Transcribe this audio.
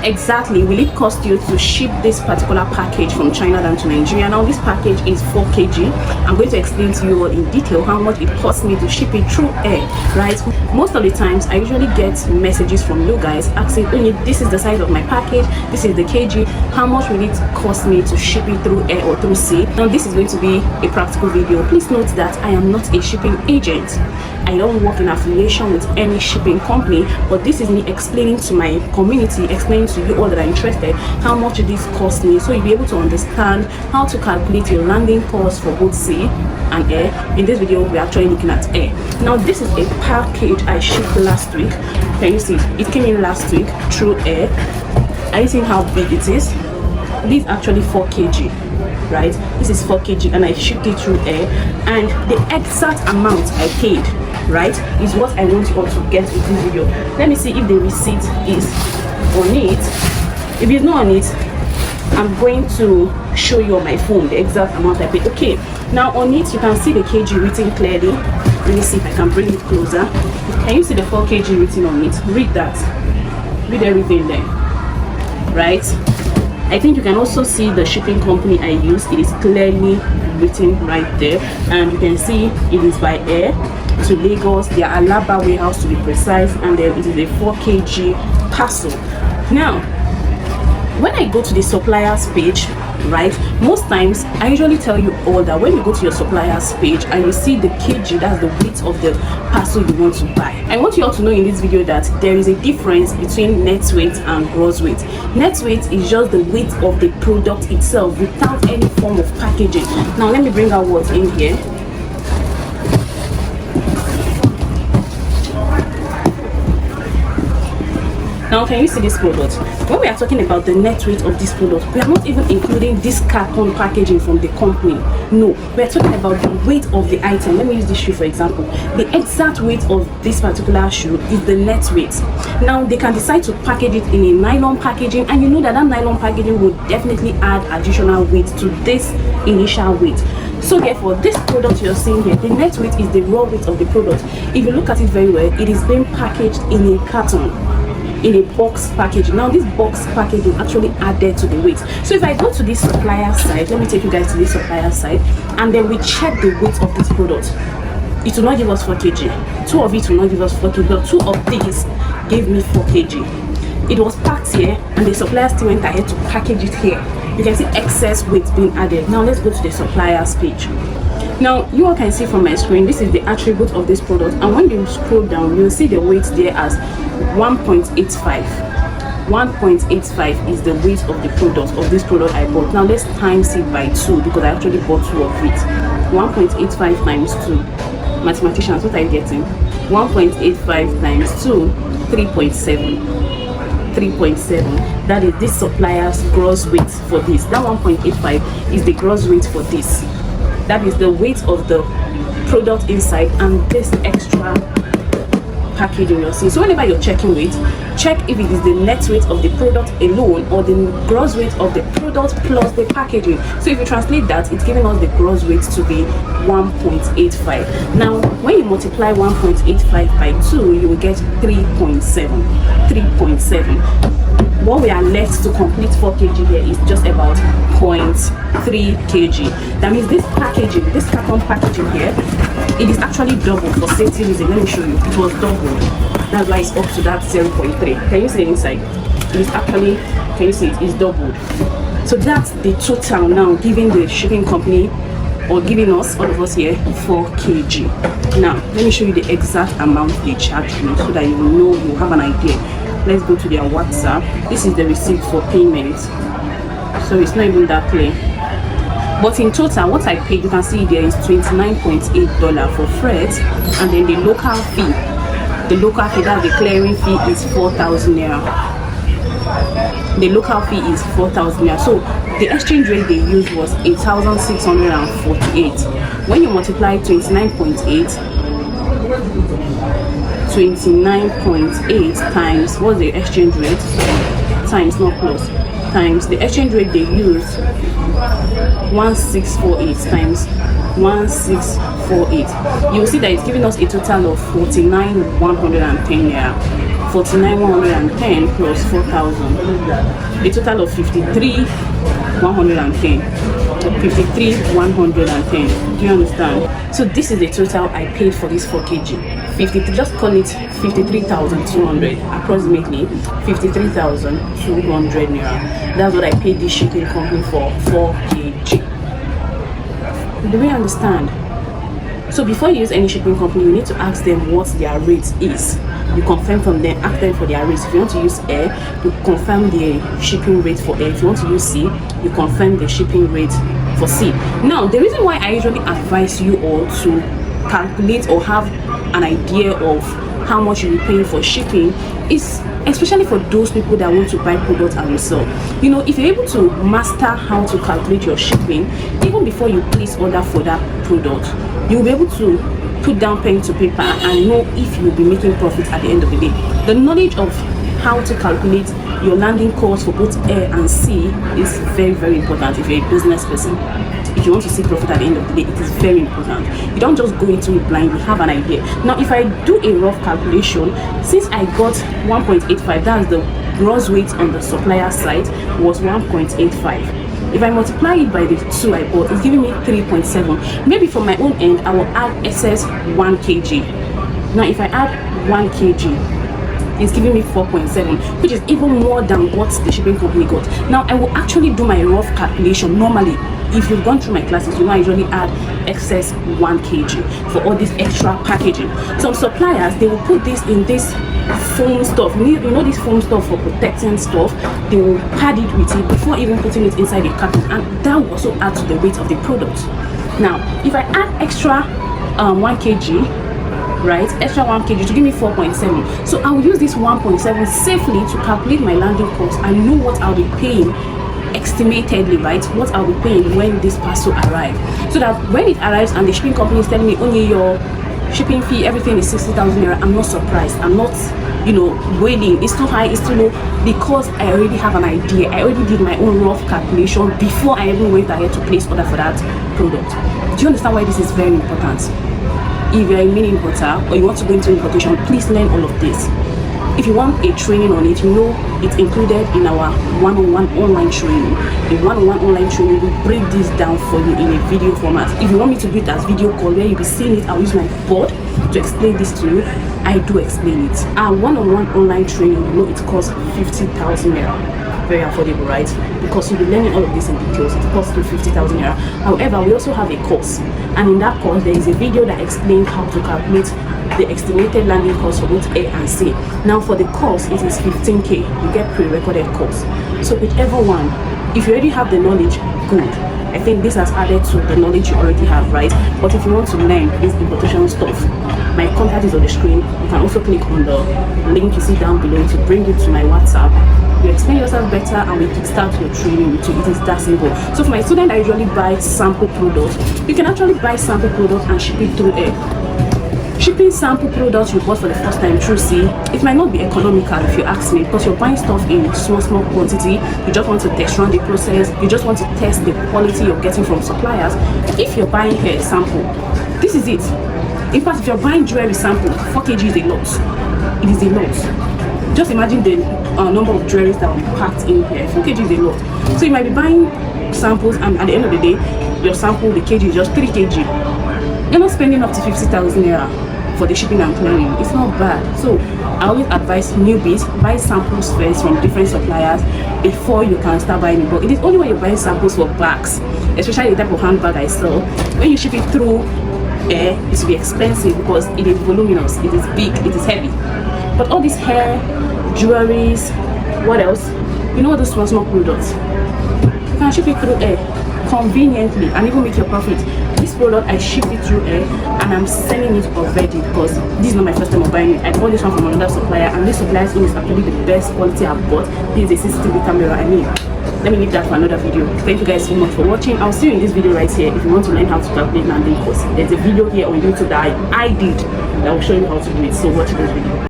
much exactly will it cost you to ship this particular package from China down to Nigeria? Now this package is 4 kg. I'm going to explain to you all in detail how much it costs me to ship it through air, right? Most of the times I usually get messages from you guys asking, this is the size of my package, this is the kg, how much will it cost me to ship it through air or through sea? Now this is going to be a practical video. Please note that I am not a shipping agent. I don't work in affiliation with any shipping company, but this is me explaining to my community, explaining to you all that are interested how much this costs me, so you'll be able to understand how to calculate your landing cost for both sea and air. In this video we're actually looking at air. Now this is a package I shipped last week. Can you see it came in last week through air? Are you seeing how big it is? This is actually 4 kg, right? This is 4 kg and I shipped it through air, and the exact amount I paid, right, is what I want you all to get with this video. Let me see if the receipt is on it. If it's not on it, I'm going to show you on my phone the exact amount I paid. Okay, now on it you can see the kg written clearly. Let me see if I can bring it closer. Can you see the 4 kg written on it? Read that, read everything there, right? I think you can also see the shipping company I use. It is clearly written right there, and you can see it is by air to Lagos, their Alaba warehouse to be precise, and then it is a 4 kg parcel. Now when I go to the suppliers page, right, most times I usually tell you all that when you go to your suppliers page and you see the kg, that's the weight of the parcel you want to buy. I want you all to know in this video that there is a difference between net weight and gross weight. Net weight is just the weight of the product itself without any form of packaging. Now let me bring out what's in here. Now can you see this product? When we are talking about the net weight of this product, we are not even including this carton packaging from the company. No, we are talking about the weight of the item. Let me use this shoe for example. The exact weight of this particular shoe is the net weight. Now they can decide to package it in a nylon packaging, and you know that that nylon packaging would definitely add additional weight to this initial weight. So therefore this product you're seeing here, the net weight is the raw weight of the product. If you look at it very well, it is being packaged in a carton, in a box packaging. Now this box packaging actually added to the weight. So if I go to this supplier side, let me take you guys to this supplier side, and then we check the weight of this product, it will not give us 4 kg. 2 of it will not give us 4 kg, but 2 of these gave me 4 kg. It was packed here, and the supplier still went ahead to package it here. You can see excess weight being added. Now let's go to the suppliers page. Now you all can see from my screen, this is the attribute of this product, and when you scroll down you'll see the weight there as 1.85. 1.85 is the weight of the product, of this product I bought. Now let's times it by 2 because I actually bought 2 of it. 1.85 times 2, mathematicians, what are you getting? 1.85 times 2, 3.7. 3.7. That is this supplier's gross weight for this. That 1.85 is the gross weight for this. That is the weight of the product inside and this extra packaging you're seeing. So whenever you're checking weight, check if it is the net weight of the product alone or the gross weight of the product plus the packaging. So if you translate that, it's giving us the gross weight to be 1.85. Now when you multiply 1.85 by 2, you will get 3.7. 3.7. What we are left to complete 4 kg here is just about 0.3 kg. That means this packaging, this carton packaging here, it is actually double for safety reason. Let me show you. It was doubled. That's why it's up to that 0.3. Can you see the inside? It is actually, can you see it is doubled. So that's the total now giving the shipping company or giving us, all of us here, 4 kg. Now let me show you the exact amount they charge me so that you will know, you have an idea. Let's go to their WhatsApp. This is the receipt for payment, so it's not even that clear, but in total what I paid, you can see there is $29.8 for freight, and then the local fee, that's the clearing fee, is 4,000 naira. The local fee is 4,000 naira. So the exchange rate they used was 8,648. When you multiply 29.8 times, what's the exchange rate, times, not plus, times the exchange rate they used, 1648 times 1648, you will see that it's giving us a total of 49,110 naira 49,110 plus 4,000, a total of 53,110. 53,110. Do you understand? So this is the total I paid for this 4 kg. 53, just call it 53,200, approximately 53,200 naira. That's what I paid this shipping company for 4 kg. Do we understand? So before you use any shipping company, you need to ask them what their rate is. You confirm from them, ask them for their rates. If you want to use air, you confirm the shipping rate for air. If you want to use sea, you confirm the shipping rate for sea. Now, the reason why I usually advise you all to calculate or have an idea of how much you'll be paying for shipping is especially for those people that want to buy products and resell. You know, if you're able to master how to calculate your shipping, even before you place order for that product, you'll be able to put down pen to paper and know if you'll be making profit at the end of the day. The knowledge of how to calculate your landing cost for both air and sea is very, very important if you're a business person. If you want to see profit at the end of the day, it is very important. You don't just go into it blind, you have an idea. Now, if I do a rough calculation, since I got 1.85, that's the gross weight on the supplier side, was 1.85. If I multiply it by the 2 I bought, it's giving me 3.7. Maybe from my own end, I will add excess 1 kg. Now, if I add 1 kg, it's giving me 4.7, which is even more than what the shipping company got. Now, I will actually do my rough calculation. Normally, if you've gone through my classes, you know I usually add excess 1 kg for all this extra packaging. Some suppliers, they will put this in this foam stuff. You know this foam stuff for protecting stuff. They will pad it with it before even putting it inside the carton, and that will also add to the weight of the product. Now, if I add extra 1 kg, right, extra 1 kg to give me 4.7, so I will use this 1.7 safely to calculate my landing cost and know what I'll be paying estimatedly, right, what I'll be paying when this parcel arrives, so that when it arrives and the shipping company is telling me only your shipping fee, everything is 60,000 naira, I'm not surprised. I'm not, you know, wailing, it's too high, it's too low, because I already have an idea. I already did my own rough calculation before I even went ahead to place order for that product. Do you understand why this is very important? If you're a mini importer or you want to go into importation, please learn all of this. If you want a training on it, you know it's included in our one-on-one online training. In one-on-one online training, we break this down for you in a video format. If you want me to do it as video call where you'll be seeing it, I'll use my board to explain this to you. I do explain it. Our one-on-one online training, you know, it costs 50,000 naira. Very affordable, right? Because you'll be learning all of this in details. It costs 50,000 naira. However, we also have a course, and in that course there is a video that explains how to calculate the estimated landing cost for both air and sea. Now, for the course, it is 15k. You get pre-recorded course. So whichever one, if you already have the knowledge, good. I think this has added to the knowledge you already have, right? But if you want to learn this importation stuff, my contact is on the screen. You can also click on the link you see down below to bring you to my WhatsApp. You explain yourself better and we kickstart your training with you. It is that simple. So for my student, I usually buy sample products. You can actually buy sample products and ship it through air. Shipping sample products you bought for the first time through sea, it might not be economical if you ask me, because you're buying stuff in small quantity. You just want to test run the process, you just want to test the quality you're getting from suppliers. If you're buying hair sample, this is it. In fact, if you're buying jewelry sample, 4 kg is a lot. It is a lot. Just imagine the number of jewelries that will be packed in here. 4 kg is a lot. So you might be buying samples, and at the end of the day, your sample, the kg is just 3 kg. You're not spending up to 50,000 naira for the shipping and clearing. It's not bad. So I always advise newbies, buy samples first from different suppliers before you can start buying it. But it is only when you're buying samples for bags, especially the type of handbag I sell, when you ship it through air, it will be expensive because it is voluminous, it is big, it is heavy. But all these hair, jewelries, what else, you know, those small products, you can ship it through air conveniently and even make your profit. This product, I ship it through air and I'm selling it already because this is not my first time of buying it. I bought this one from another supplier, and this supplier's own is actually the best quality I've bought. This is a CCTV camera. I mean, let me leave that for another video. Thank you guys so much for watching. I'll see you in this video right here. If you want to learn how to calculate landing cost, there's a video here on YouTube that I did that will show you how to do it. So watch this video.